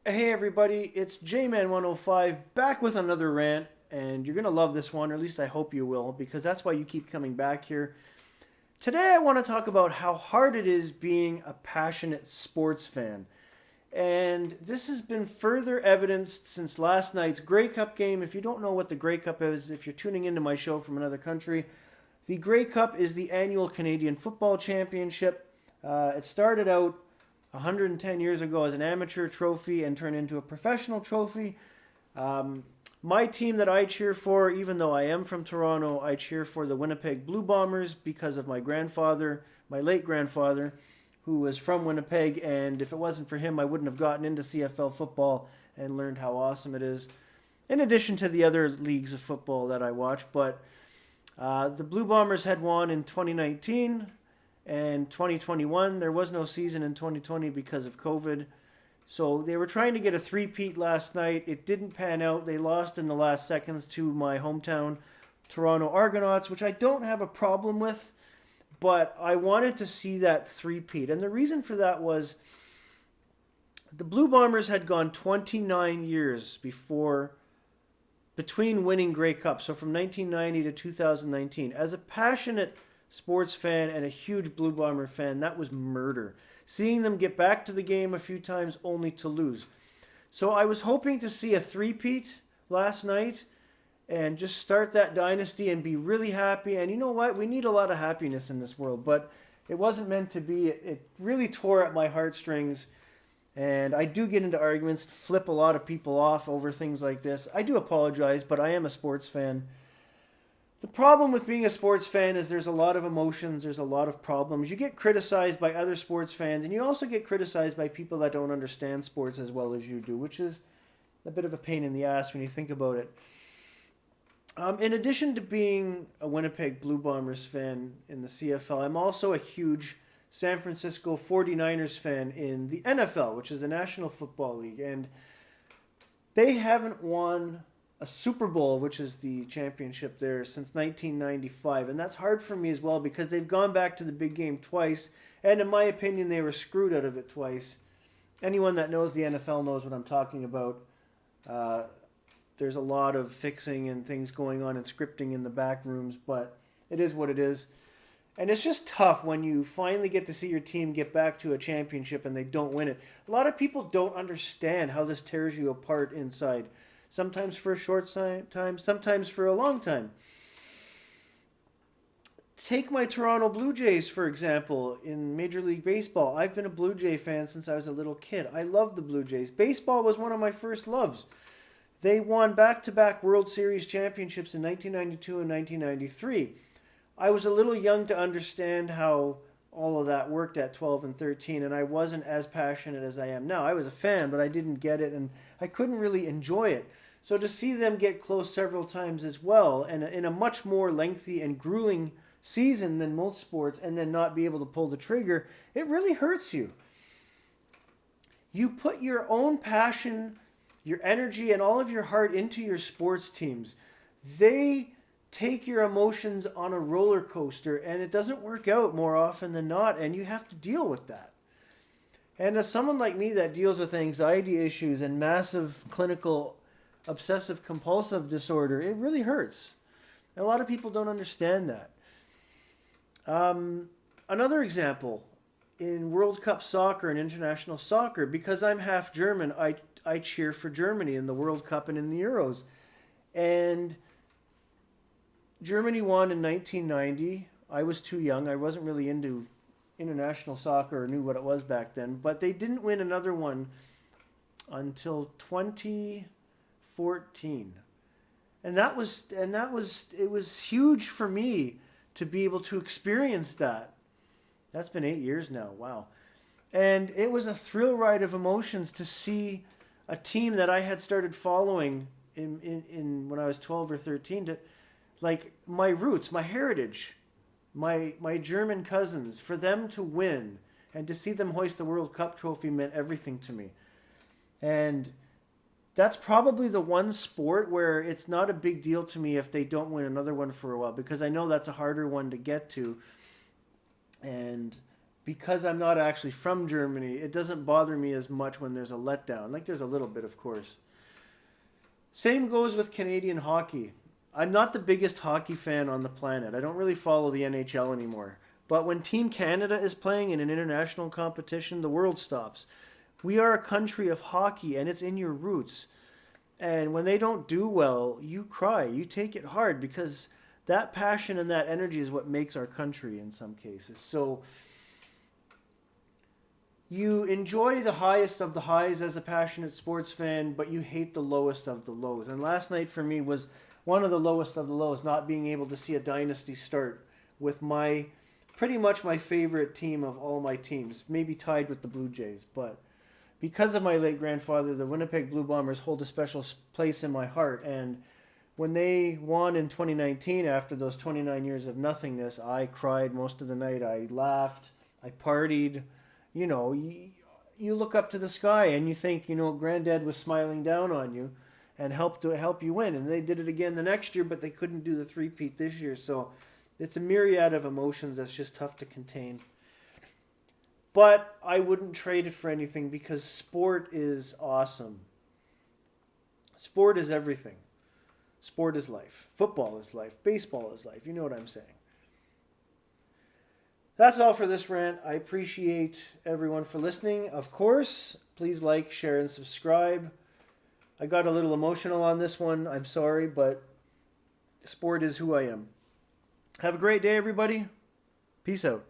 Hey everybody, it's J-Man105 back with another rant, and you're going to love this one, or at least I hope you will, because that's why you keep coming back here. Today I want to talk about how hard it is being a passionate sports fan. And this has been further evidenced since last night's Grey Cup game. If you don't know what the Grey Cup is, if you're tuning into my show from another country, the Grey Cup is the annual Canadian Football Championship. It started out 110 years ago as an amateur trophy and turned into a professional trophy. My team that I cheer for, even though I am from Toronto, I cheer for the Winnipeg Blue Bombers because of my grandfather, my late grandfather, who was from Winnipeg. And if it wasn't for him, I wouldn't have gotten into CFL football and learned how awesome it is, in addition to the other leagues of football that I watch. But the Blue Bombers had won in 2019 and 2021. There was no season in 2020 because of COVID. So they were trying to get a three-peat last night. It didn't pan out. They lost in the last seconds to my hometown Toronto Argonauts, which I don't have a problem with, but I wanted to see that three-peat. And the reason for that was the Blue Bombers had gone 29 years between winning Grey Cup. So from 1990 to 2019. As a passionate sports fan and a huge Blue Bomber fan, that was murder. Seeing them get back to the game a few times only to lose. So I was hoping to see a three-peat last night and just start that dynasty and be really happy. And you know what? We need a lot of happiness in this world, but it wasn't meant to be. It really tore at my heartstrings. And I do get into arguments, flip a lot of people off over things like this. I do apologize, but I am a sports fan. The problem with being a sports fan is there's a lot of emotions, there's a lot of problems. You get criticized by other sports fans, and you also get criticized by people that don't understand sports as well as you do, which is a bit of a pain in the ass when you think about it. In addition to being a Winnipeg Blue Bombers fan in the CFL, I'm also a huge San Francisco 49ers fan in the NFL, which is the National Football League. And they haven't won a Super Bowl, which is the championship there, since 1995. And that's hard for me as well because they've gone back to the big game twice. And in my opinion, they were screwed out of it twice. Anyone that knows the NFL knows what I'm talking about. There's a lot of fixing and things going on and scripting in the back rooms, but it is what it is. And it's just tough when you finally get to see your team get back to a championship and they don't win it. A lot of people don't understand how this tears you apart inside. Sometimes for a short time, sometimes for a long time. Take my Toronto Blue Jays, for example, in Major League Baseball. I've been a Blue Jay fan since I was a little kid. I love the Blue Jays. Baseball was one of my first loves. They won back-to-back World Series championships in 1992 and 1993. I was a little young to understand how all of that worked at 12 and 13, and I wasn't as passionate as I am now. I was a fan, but I didn't get it, and I couldn't really enjoy it. So to see them get close several times as well, and in a much more lengthy and grueling season than most sports, and then not be able to pull the trigger, it really hurts you. You put your own passion, your energy, and all of your heart into your sports teams. They take your emotions on a roller coaster, and it doesn't work out more often than not, and you have to deal with that. And as someone like me that deals with anxiety issues and massive clinical obsessive compulsive disorder, it really hurts. And a lot of people don't understand that. Another example, in World Cup soccer and international soccer, because I'm half German, I cheer for Germany in the World Cup and in the Euros. And Germany won in 1990. I was too young. I wasn't really into international soccer or knew what it was back then. But they didn't win another one until 2014. And it was huge for me to be able to experience that. That's been 8 years now. Wow. And it was a thrill ride of emotions to see a team that I had started following in when I was 12 or 13, to like my roots, my heritage, my German cousins, for them to win and to see them hoist the World Cup trophy meant everything to me. And that's probably the one sport where it's not a big deal to me if they don't win another one for a while, because I know that's a harder one to get to. And because I'm not actually from Germany, it doesn't bother me as much when there's a letdown. Like there's a little bit, of course. Same goes with Canadian hockey. I'm not the biggest hockey fan on the planet. I don't really follow the NHL anymore. But when Team Canada is playing in an international competition, the world stops. We are a country of hockey, and it's in your roots. And when they don't do well, you cry. You take it hard because that passion and that energy is what makes our country in some cases. So you enjoy the highest of the highs as a passionate sports fan, but you hate the lowest of the lows. And last night for me was one of the lowest of the lows, not being able to see a dynasty start with my pretty much my favorite team of all my teams, maybe tied with the Blue Jays. But because of my late grandfather, the Winnipeg Blue Bombers hold a special place in my heart. And when they won in 2019, after those 29 years of nothingness, I cried most of the night. I laughed. I partied. You know, you look up to the sky and you think, you know, Granddad was smiling down on you and helped to help you win. And they did it again the next year, but they couldn't do the three-peat this year. So it's a myriad of emotions that's just tough to contain. But I wouldn't trade it for anything because sport is awesome. Sport is everything. Sport is life. Football is life. Baseball is life. You know what I'm saying. That's all for this rant. I appreciate everyone for listening. Of course, please like, share, and subscribe. I got a little emotional on this one. I'm sorry, but sport is who I am. Have a great day, everybody. Peace out.